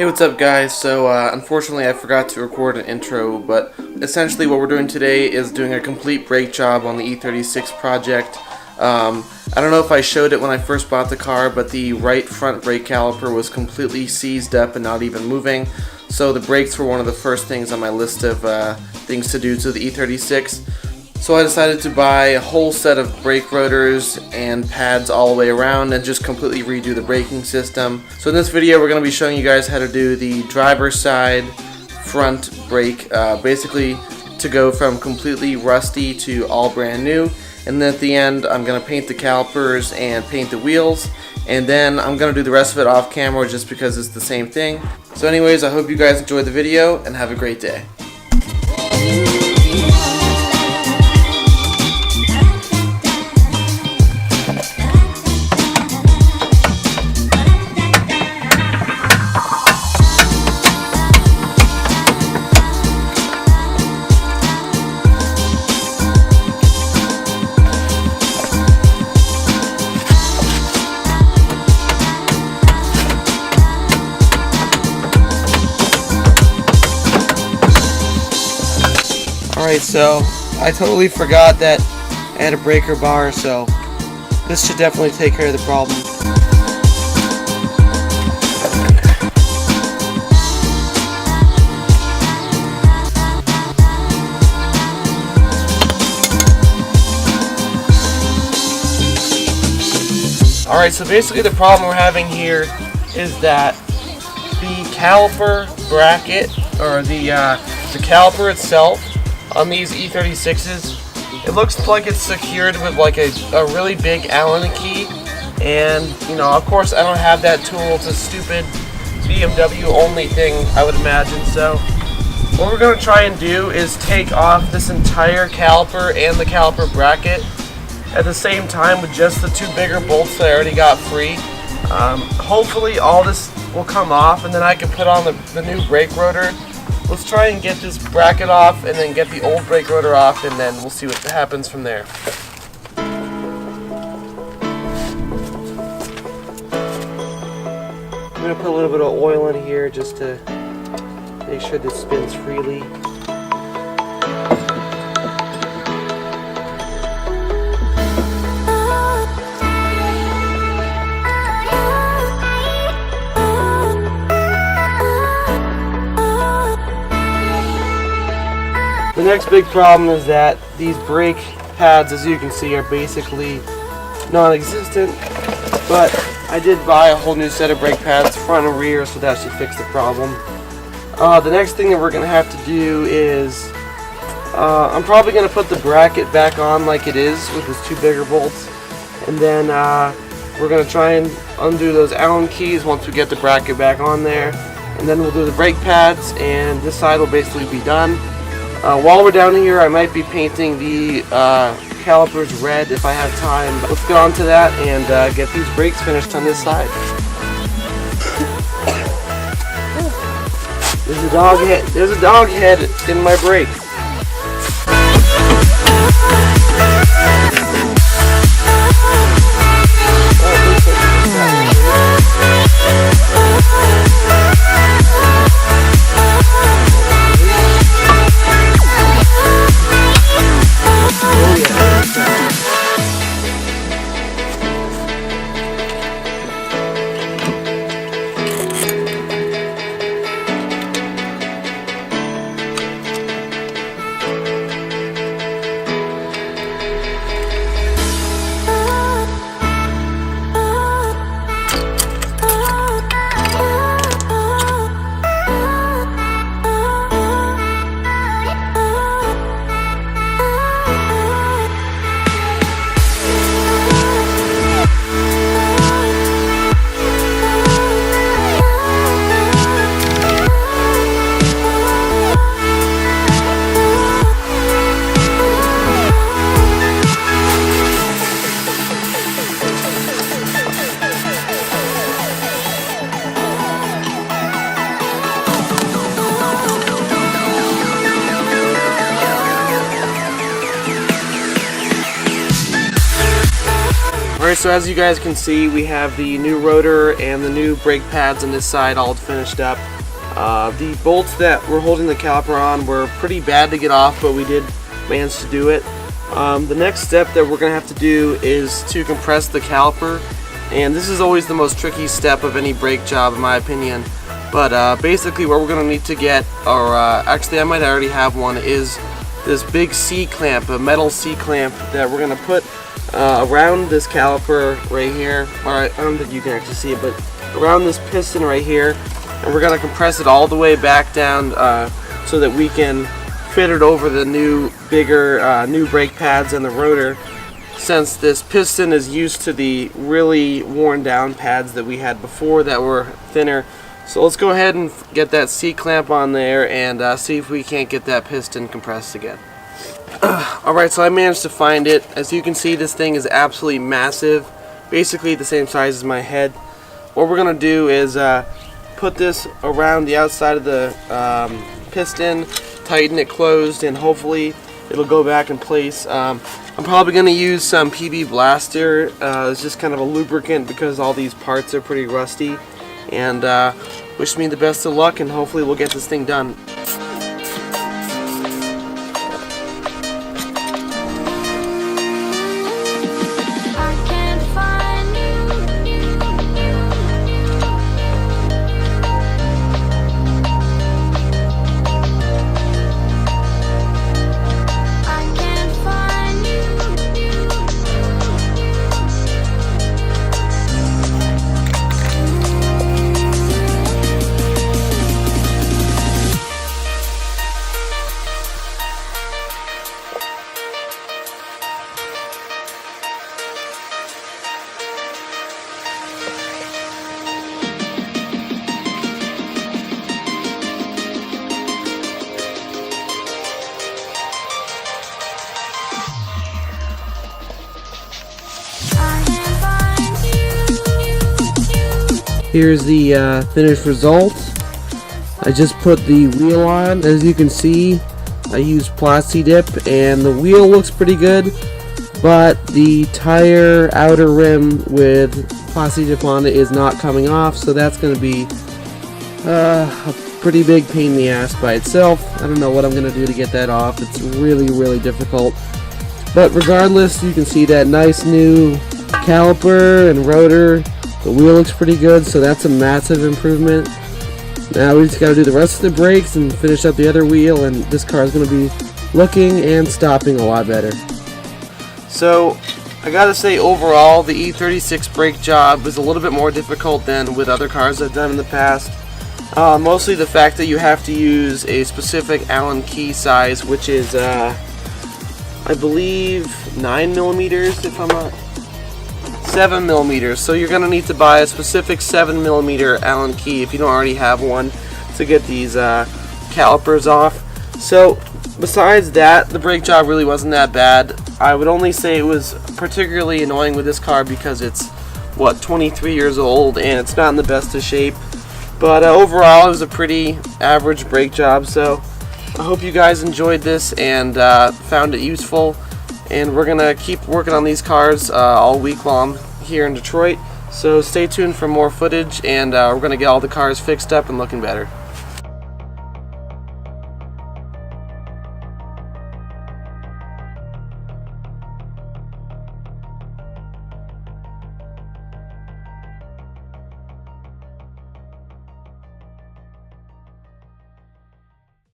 Hey, what's up guys? So unfortunately I forgot to record an intro, but essentially what we're doing today is doing a complete brake job on the E36 project. I don't know if I showed it when I first bought the car, but the right front brake caliper was completely seized up and not even moving. So the brakes were one of the first things on my list of things to do to the E36. So I decided to buy a whole set of brake rotors and pads all the way around and just completely redo the braking system. So in this video we're going to be showing you guys how to do the driver's side front brake, basically to go from completely rusty to all brand new. And then at the end I'm going to paint the calipers and paint the wheels, and then I'm going to do the rest of it off camera just because it's the same thing. So anyways, I hope you guys enjoyed the video and have a great day. Alright, so I totally forgot that I had a breaker bar, so this should definitely take care of the problem. Alright, so basically the problem we're having here is that the caliper bracket, or the caliper itself on these E36s, it looks like it's secured with like a really big Allen key, and you know, of course I don't have that tool. It's a stupid BMW only thing, I would imagine. So what we're going to try and do is take off this entire caliper and the caliper bracket at the same time with just the two bigger bolts that I already got free. Hopefully all this will come off and then I can put on the new brake rotor. Let's try and get this bracket off and then get the old brake rotor off, and then we'll see what happens from there. I'm going to put a little bit of oil in here just to make sure this spins freely. The next big problem is that these brake pads, as you can see, are basically non-existent, but I did buy a whole new set of brake pads, front and rear, so that should fix the problem. The next thing that we're going to have to do is, I'm probably going to put the bracket back on like it is with those two bigger bolts, and then we're going to try and undo those Allen keys once we get the bracket back on there, and then we'll do the brake pads, and this side will basically be done. While we're down here, I might be painting the calipers red if I have time. But let's get on to that and get these brakes finished on this side. There's a dog head. There's a dog head in my brake. so as you guys can see, we have the new rotor and the new brake pads on this side all finished up. The bolts that we're holding the caliper on were pretty bad to get off, but we did manage to do it. The next step that we're going to have to do is to compress the caliper, and this is always the most tricky step of any brake job in my opinion. But basically what we're going to need to get, or actually I might already have one, is this big C-clamp, a metal C-clamp that we're going to put around this caliper right here. Alright, I don't think you can actually see it, but around this piston right here, and we're going to compress it all the way back down so that we can fit it over the new, bigger, new brake pads and the rotor, since this piston is used to the really worn down pads that we had before that were thinner. So let's go ahead and get that C-clamp on there and see if we can't get that piston compressed again. Alright, so I managed to find it. As you can see, this thing is absolutely massive, basically the same size as my head. What we're going to do is put this around the outside of the piston, tighten it closed, and hopefully it'll go back in place. I'm probably going to use some PB Blaster. It's just kind of a lubricant because all these parts are pretty rusty. And wish me the best of luck, and hopefully we'll get this thing done. Here's the finished result. I just put the wheel on. As you can see, I used Plasti Dip, and the wheel looks pretty good, but the tire outer rim with Plasti Dip on it is not coming off, so that's going to be a pretty big pain in the ass by itself. I don't know what I'm going to do to get that off. It's really difficult. But regardless, you can see that nice new caliper and rotor. The wheel looks pretty good, so that's a massive improvement. Now we just got to do the rest of the brakes and finish up the other wheel, and this car is going to be looking and stopping a lot better. So I gotta say, overall the E36 brake job is a little bit more difficult than with other cars I've done in the past. Mostly the fact that you have to use a specific Allen key size, which is I believe 9mm, if I'm not 7mm. So you're gonna need to buy a specific 7mm Allen key if you don't already have one to get these calipers off. So besides that, the brake job really wasn't that bad. I would only say it was particularly annoying with this car because it's, what, 23 years old and it's not in the best of shape. But overall, it was a pretty average brake job. So I hope you guys enjoyed this and found it useful. And we're gonna keep working on these cars all week long here in Detroit. So stay tuned for more footage, and we're gonna get all the cars fixed up and looking better.